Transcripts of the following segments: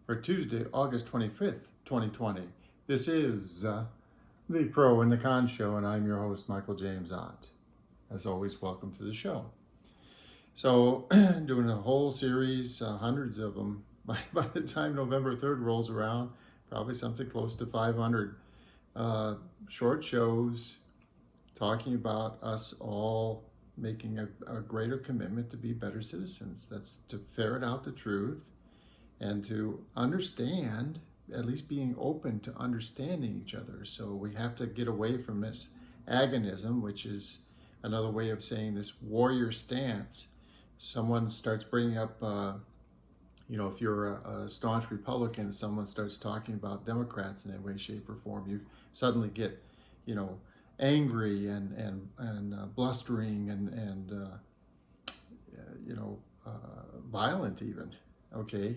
for Tuesday, August 25th, 2020. This is the Pro and the Con Show, and I'm your host, Michael James Ott. As always, welcome to the show. So, doing a whole series, hundreds of them. By the time November 3rd rolls around, probably something close to 500 short shows talking about us all making a greater commitment to be better citizens. That's to ferret out the truth and to understand, at least being open to understanding each other. So we have to get away from this agonism, which is another way of saying this warrior stance. Someone starts bringing up, if you're a staunch Republican, someone starts talking about Democrats in any way, shape, or form, you suddenly get, angry and blustering and violent even. Okay,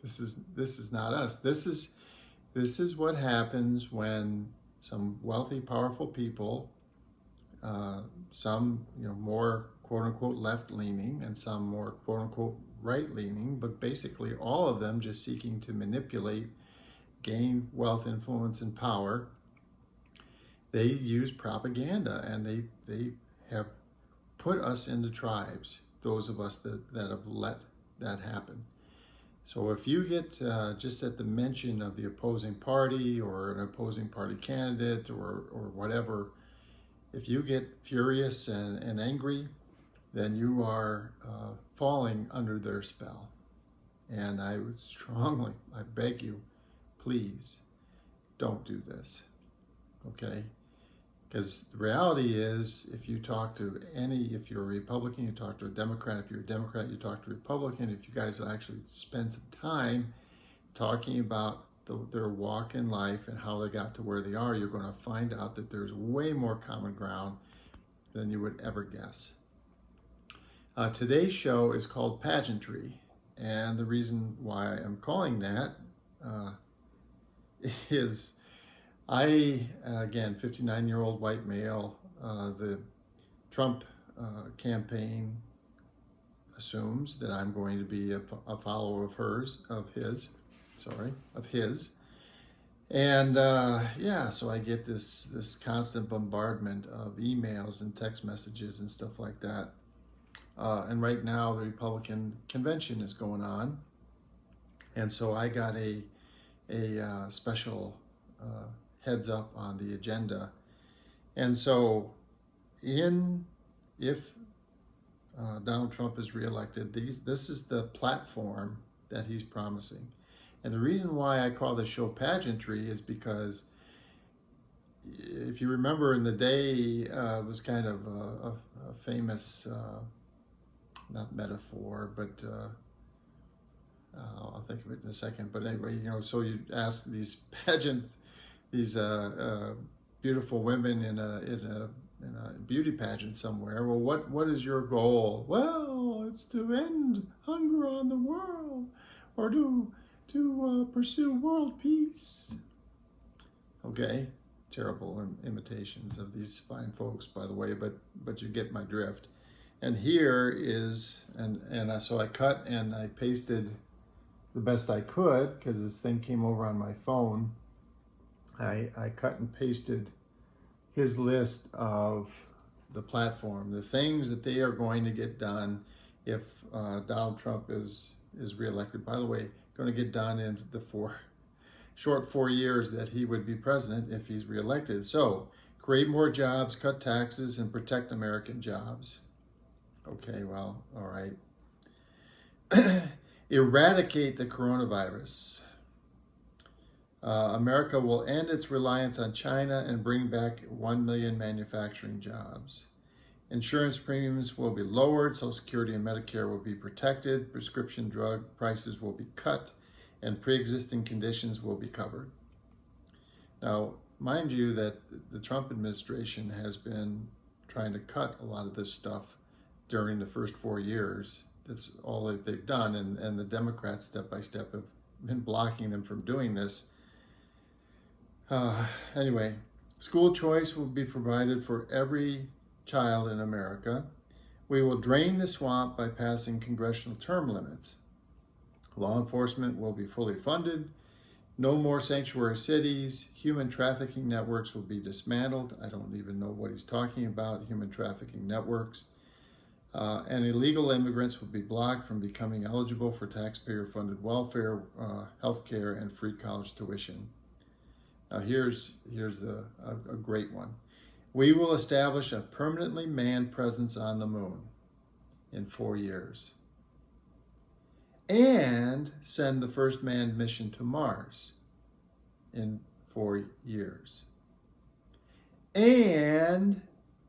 this is not us. This is what happens when some wealthy, powerful people, some more quote unquote left leaning and some more quote unquote right leaning, but basically all of them just seeking to manipulate, gain wealth, influence, and power. They use propaganda, and they have put us into tribes, those of us that have let that happen. So if you get just at the mention of the opposing party or an opposing party candidate or whatever, if you get furious and angry, then you are falling under their spell. And I would strongly, I beg you, please don't do this, okay? Because the reality is, if you talk to if you're a Republican, you talk to a Democrat. If you're a Democrat, you talk to a Republican. If you guys actually spend some time talking about their walk in life and how they got to where they are, you're going to find out that there's way more common ground than you would ever guess. Today's show is called Pageantry, and the reason why I'm calling that is I, again, 59-year-old white male, the Trump campaign assumes that I'm going to be a follower of his. And so I get this constant bombardment of emails and text messages and stuff like that. And right now the Republican convention is going on. And so I got a special heads up on the agenda. And so if Donald Trump is reelected, this is the platform that he's promising. And the reason why I call this show Pageantry is because if you remember in the day, it was kind of a famous, not metaphor, but I'll think of it in a second. But anyway, so you ask these these beautiful women in a beauty pageant somewhere. Well, what is your goal? Well, it's to end hunger on the world, or to pursue world peace. Okay, terrible imitations of these fine folks, by the way, but you get my drift. And here is, so I cut and I pasted the best I could, because this thing came over on my phone. I cut and pasted his list of the platform, the things that they are going to get done if Donald Trump is reelected. By the way, going to get done in the short 4 years that he would be president if he's reelected. So, create more jobs, cut taxes, and protect American jobs. Okay, well, all right. Eradicate the coronavirus. America will end its reliance on China and bring back 1 million manufacturing jobs. Insurance premiums will be lowered, Social Security and Medicare will be protected, prescription drug prices will be cut, and pre-existing conditions will be covered. Now, mind you that the Trump administration has been trying to cut a lot of this stuff during the first 4 years. That's all that they've done, and the Democrats step by step have been blocking them from doing this. Anyway, school choice will be provided for every child in America. We will drain the swamp by passing congressional term limits. Law enforcement will be fully funded. No more sanctuary cities. Human trafficking networks will be dismantled. I don't even know what he's talking about, human trafficking networks. And illegal immigrants will be blocked from becoming eligible for taxpayer-funded welfare, health care, and free college tuition. Now here's a great one. We will establish a permanently manned presence on the moon in 4 years. And send the first manned mission to Mars in 4 years. And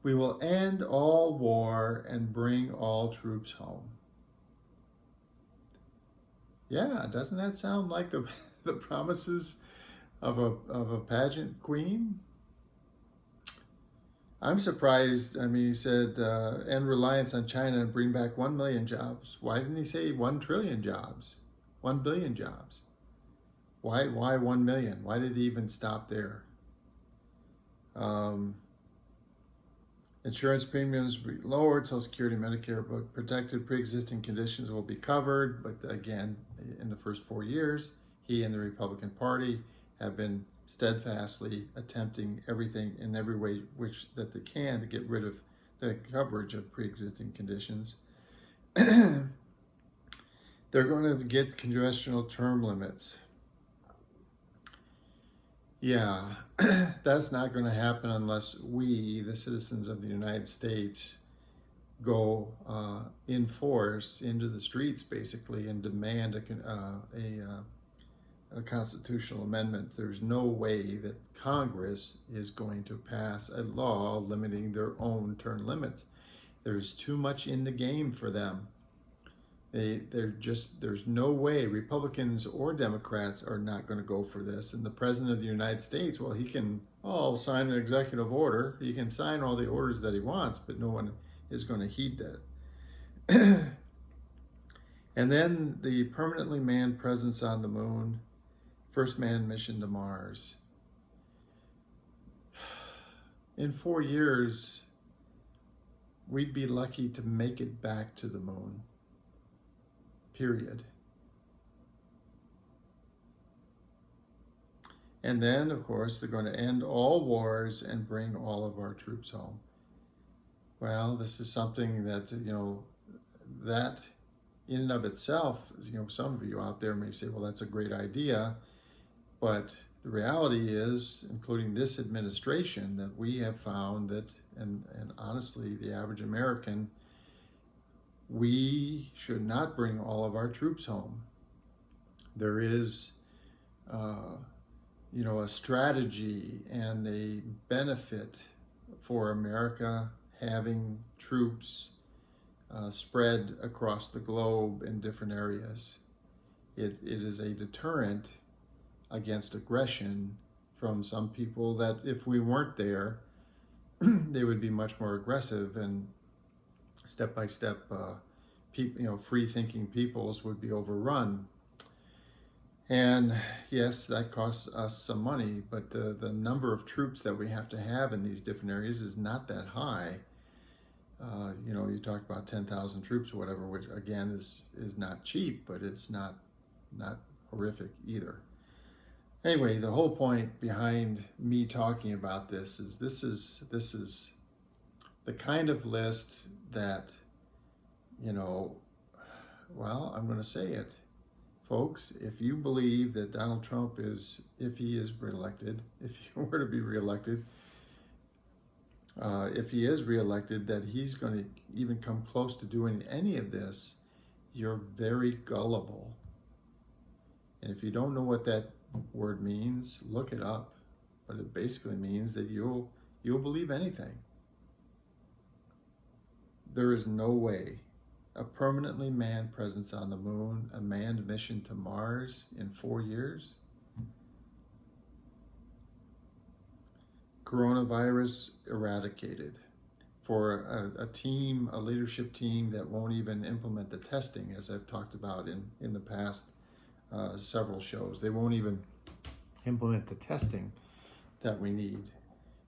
we will end all war and bring all troops home. Yeah, doesn't that sound like the promises of a pageant queen? I'm surprised. I mean, he said end reliance on China and bring back 1 million jobs. Why didn't he say 1 trillion jobs, 1 billion jobs? Why 1 million? Why did he even stop there? Insurance premiums will be lowered, Social Security, Medicare, but protected pre-existing conditions will be covered. But again, in the first 4 years, he and the Republican Party have been steadfastly attempting everything in every way that they can to get rid of the coverage of pre-existing conditions. They're going to get congressional term limits. Yeah, that's not going to happen unless we, the citizens of the United States, go in force into the streets, basically, and demand a constitutional amendment. There's no way that Congress is going to pass a law limiting their own term limits. There's too much in the game for them. There's no way. Republicans or Democrats are not going to go for this. And the President of the United States, well, he can sign an executive order. He can sign all the orders that he wants, but no one is going to heed that. And then the permanently manned presence on the moon, first manned mission to Mars. In 4 years, we'd be lucky to make it back to the moon. Period. And then, of course, they're going to end all wars and bring all of our troops home. Well, this is something that, that in and of itself, some of you out there may say, well, that's a great idea. But the reality is, including this administration, that we have found that, and honestly, the average American, we should not bring all of our troops home. There is, a strategy and a benefit for America having troops spread across the globe in different areas. It is a deterrent against aggression from some people that if we weren't there, they would be much more aggressive, and step by step, free-thinking peoples would be overrun. And yes, that costs us some money, but the number of troops that we have to have in these different areas is not that high. You talk about 10,000 troops or whatever, which again is not cheap, but it's not horrific either. Anyway, the whole point behind me talking about this is the kind of list that, I'm going to say it. Folks, if you believe that Donald Trump if he is reelected, if he were to be reelected, if he is reelected, that he's going to even come close to doing any of this, you're very gullible. And if you don't know what that word means, look it up. But it basically means that you'll believe anything. There is no way a permanently manned presence on the moon, a manned mission to Mars in 4 years. Coronavirus eradicated. For a leadership team that won't even implement the testing, as I've talked about in the past several shows. They won't even implement the testing that we need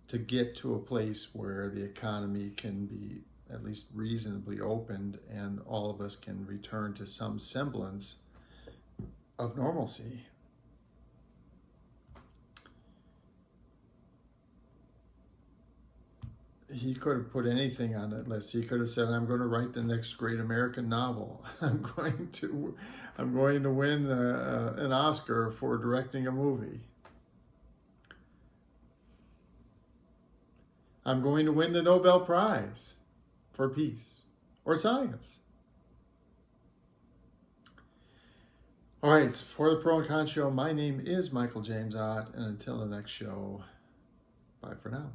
to get to a place where the economy can be at least reasonably opened and all of us can return to some semblance of normalcy. He could have put anything on that list. He could have said, "I'm going to write the next great American novel. I'm going to win an Oscar for directing a movie. I'm going to win the Nobel Prize for peace or science." All right, for the Pro and Con Show, my name is Michael James Ott, and until the next show, bye for now.